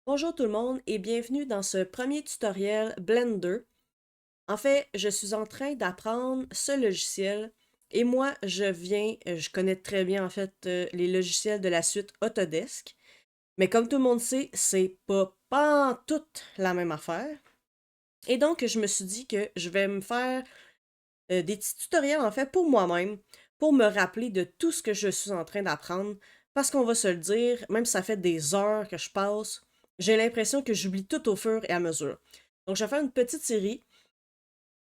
Bonjour tout le monde et bienvenue dans ce premier tutoriel Blender. En fait, je suis en train d'apprendre ce logiciel et moi, je connais très bien en fait les logiciels de la suite Autodesk. Mais comme tout le monde sait, c'est pas toute la même affaire. Et donc, je me suis dit que je vais me faire des petits tutoriels en fait pour moi-même, pour me rappeler de tout ce que je suis en train d'apprendre. Parce qu'on va se le dire, même si ça fait des heures que je passe, j'ai l'impression que j'oublie tout au fur et à mesure. Donc, je vais faire une petite série.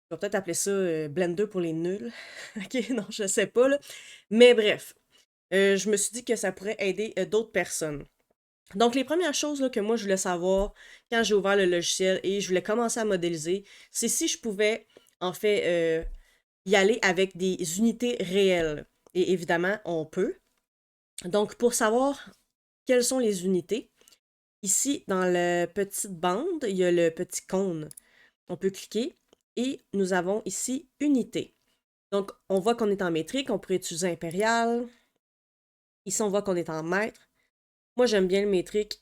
Je vais peut-être appeler ça Blender pour les nuls. Ok, non, je sais pas, là. Mais bref, je me suis dit que ça pourrait aider d'autres personnes. Donc, les premières choses là, que moi, je voulais savoir quand j'ai ouvert le logiciel et je voulais commencer à modéliser, c'est si je pouvais, en fait, y aller avec des unités réelles. Et évidemment, on peut. Donc, pour savoir quelles sont les unités, ici, dans la petite bande, il y a le petit cône. On peut cliquer et nous avons ici unité. Donc, on voit qu'on est en métrique, on pourrait utiliser impérial. Ici, on voit qu'on est en mètres. Moi, j'aime bien le métrique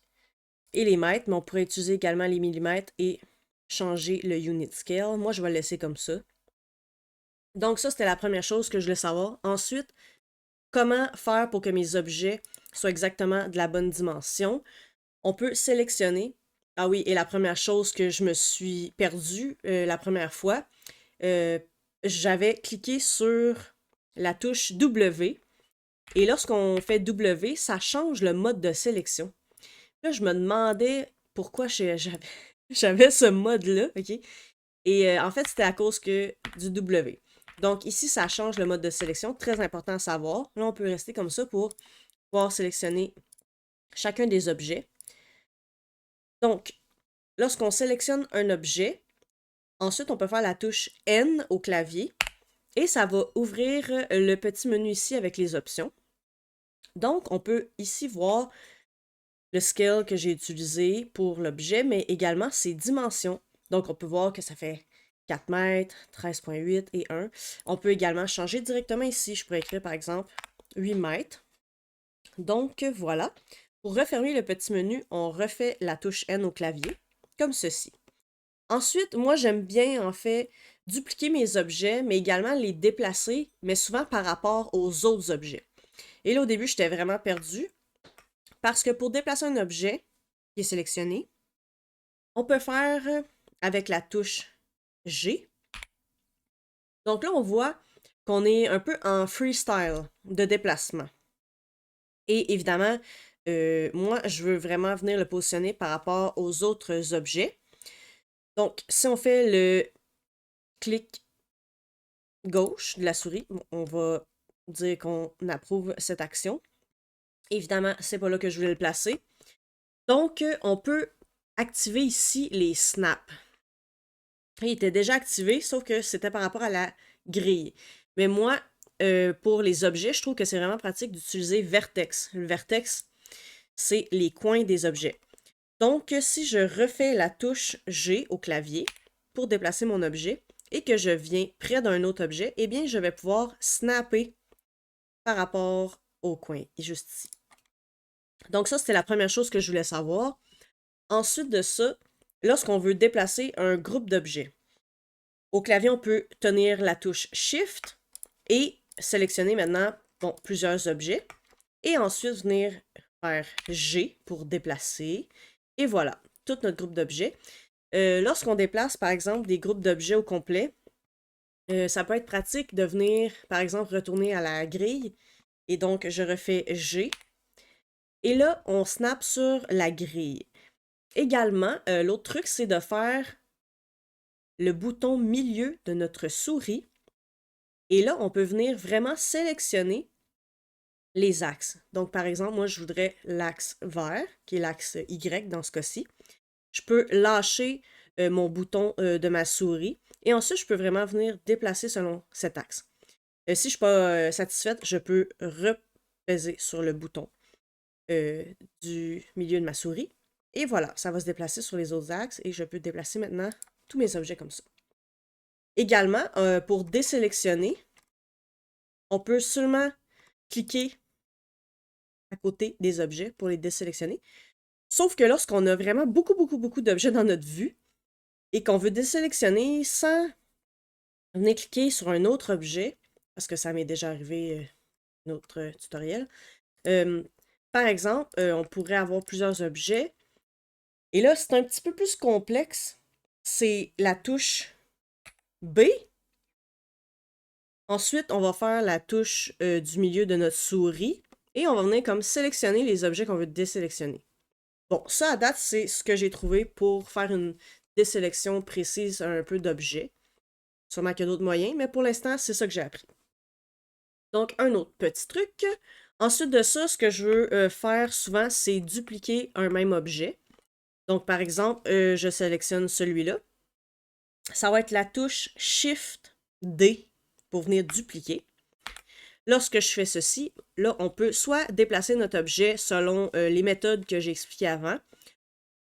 et les mètres, mais on pourrait utiliser également les millimètres et changer le unit scale. Moi, je vais le laisser comme ça. Donc, ça, c'était la première chose que je voulais savoir. Ensuite, comment faire pour que mes objets soient exactement de la bonne dimension? On peut sélectionner. Ah oui, et la première chose que je me suis perdue la première fois, euh, j'avais cliqué sur la touche W. Et lorsqu'on fait W, ça change le mode de sélection. Là, je me demandais pourquoi j'avais ce mode-là, OK? Et en fait, c'était à cause du W. Donc ici, ça change le mode de sélection. Très important à savoir. Là, on peut rester comme ça pour pouvoir sélectionner chacun des objets. Donc, lorsqu'on sélectionne un objet, ensuite, on peut faire la touche N au clavier et ça va ouvrir le petit menu ici avec les options. Donc, on peut ici voir le scale que j'ai utilisé pour l'objet, mais également ses dimensions. Donc, on peut voir que ça fait 4 mètres, 13,8 et 1. On peut également changer directement ici. Je pourrais écrire par exemple 8 mètres. Donc, voilà. Pour refermer le petit menu, on refait la touche N au clavier, comme ceci. Ensuite, moi, j'aime bien, en fait, dupliquer mes objets, mais également les déplacer, mais souvent par rapport aux autres objets. Et là, au début, j'étais vraiment perdue, parce que pour déplacer un objet qui est sélectionné, on peut faire avec la touche G. Donc là, on voit qu'on est un peu en freestyle de déplacement. Et évidemment, moi, je veux vraiment venir le positionner par rapport aux autres objets. Donc, si on fait le clic gauche de la souris, on va dire qu'on approuve cette action. Évidemment, c'est pas là que je voulais le placer. Donc, on peut activer ici les snaps. Il était déjà activé, sauf que c'était par rapport à la grille. Mais moi, pour les objets, je trouve que c'est vraiment pratique d'utiliser vertex. Le vertex, c'est les coins des objets. Donc, si je refais la touche G au clavier pour déplacer mon objet et que je viens près d'un autre objet, eh bien, je vais pouvoir snapper par rapport au coin, juste ici. Donc ça, c'était la première chose que je voulais savoir. Ensuite de ça, lorsqu'on veut déplacer un groupe d'objets, au clavier, on peut tenir la touche Shift et sélectionner maintenant plusieurs objets. Et ensuite venir faire G pour déplacer. Et voilà, tout notre groupe d'objets. Lorsqu'on déplace, par exemple, des groupes d'objets au complet, ça peut être pratique de venir, par exemple, retourner à la grille. Et donc, je refais G. Et là, on snap sur la grille. Également, l'autre truc, c'est de faire le bouton milieu de notre souris. Et là, on peut venir vraiment sélectionner les axes. Donc, par exemple, moi, je voudrais l'axe vert, qui est l'axe Y dans ce cas-ci. Je peux lâcher mon bouton de ma souris et ensuite, je peux vraiment venir déplacer selon cet axe. Si je ne suis pas satisfaite, je peux repaiser sur le bouton du milieu de ma souris. Et voilà, ça va se déplacer sur les autres axes et je peux déplacer maintenant tous mes objets comme ça. Également, pour désélectionner, on peut seulement cliquer à côté des objets pour les désélectionner. Sauf que lorsqu'on a vraiment beaucoup, beaucoup, beaucoup d'objets dans notre vue et qu'on veut désélectionner sans venir cliquer sur un autre objet, parce que ça m'est déjà arrivé un autre tutoriel. Euh, Par exemple, on pourrait avoir plusieurs objets. Et là, c'est un petit peu plus complexe. C'est la touche B. Ensuite, on va faire la touche du milieu de notre souris. Et on va venir comme sélectionner les objets qu'on veut désélectionner. Bon, ça à date, c'est ce que j'ai trouvé pour faire une désélection précise un peu d'objets. Sûrement qu'il y a d'autres moyens, mais pour l'instant, c'est ça que j'ai appris. Donc, un autre petit truc. Ensuite de ça, ce que je veux faire souvent, c'est dupliquer un même objet. Donc, par exemple, je sélectionne celui-là. Ça va être la touche Shift D pour venir dupliquer. Lorsque je fais ceci, là, on peut soit déplacer notre objet selon les méthodes que j'ai expliquées avant,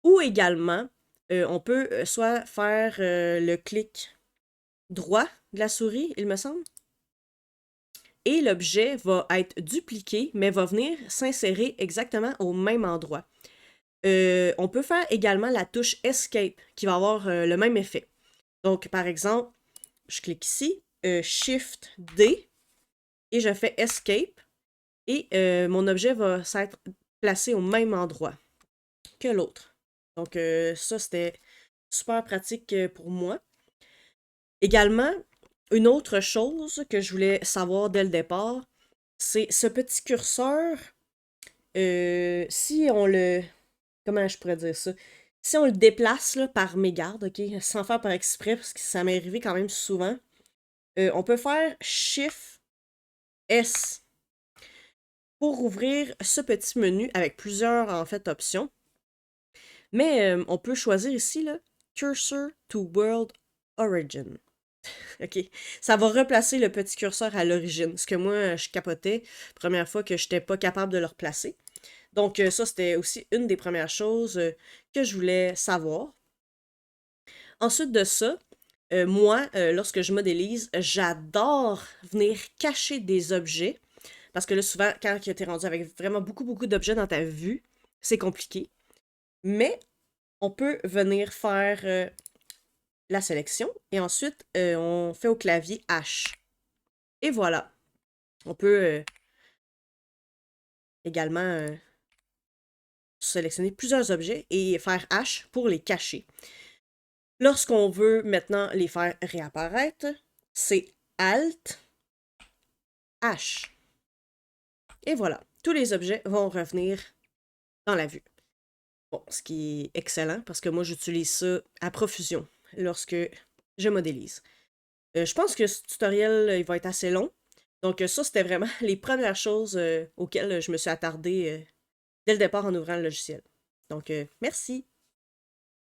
ou également, on peut soit faire le clic droit de la souris, il me semble, et l'objet va être dupliqué, mais va venir s'insérer exactement au même endroit. On peut faire également la touche Escape, qui va avoir le même effet. Donc, par exemple, je clique ici, Shift D, et je fais Escape, et mon objet va s'être placé au même endroit que l'autre. Donc, ça, c'était super pratique pour moi. Également, une autre chose que je voulais savoir dès le départ, c'est ce petit curseur, si on le... Comment je pourrais dire ça? Si on le déplace là, par mégarde, ok, sans faire par exprès, parce que ça m'est arrivé quand même souvent, on peut faire Shift S pour ouvrir ce petit menu avec plusieurs en fait options. Mais on peut choisir ici là, Cursor to World Origin. OK. Ça va replacer le petit curseur à l'origine. Ce que moi, je capotais première fois que je n'étais pas capable de le replacer. Donc, ça, c'était aussi une des premières choses que je voulais savoir. Ensuite de ça, moi, lorsque je modélise, j'adore venir cacher des objets. Parce que là, souvent, quand tu es rendu avec vraiment beaucoup, beaucoup d'objets dans ta vue, c'est compliqué. Mais on peut venir faire la sélection et ensuite, on fait au clavier H. Et voilà. On peut également sélectionner plusieurs objets et faire H pour les cacher. Lorsqu'on veut maintenant les faire réapparaître, c'est Alt H. Et voilà, tous les objets vont revenir dans la vue. Bon, ce qui est excellent parce que moi j'utilise ça à profusion lorsque je modélise. Je pense que ce tutoriel il va être assez long. Donc ça, c'était vraiment les premières choses auxquelles je me suis attardée dès le départ en ouvrant le logiciel. Donc merci!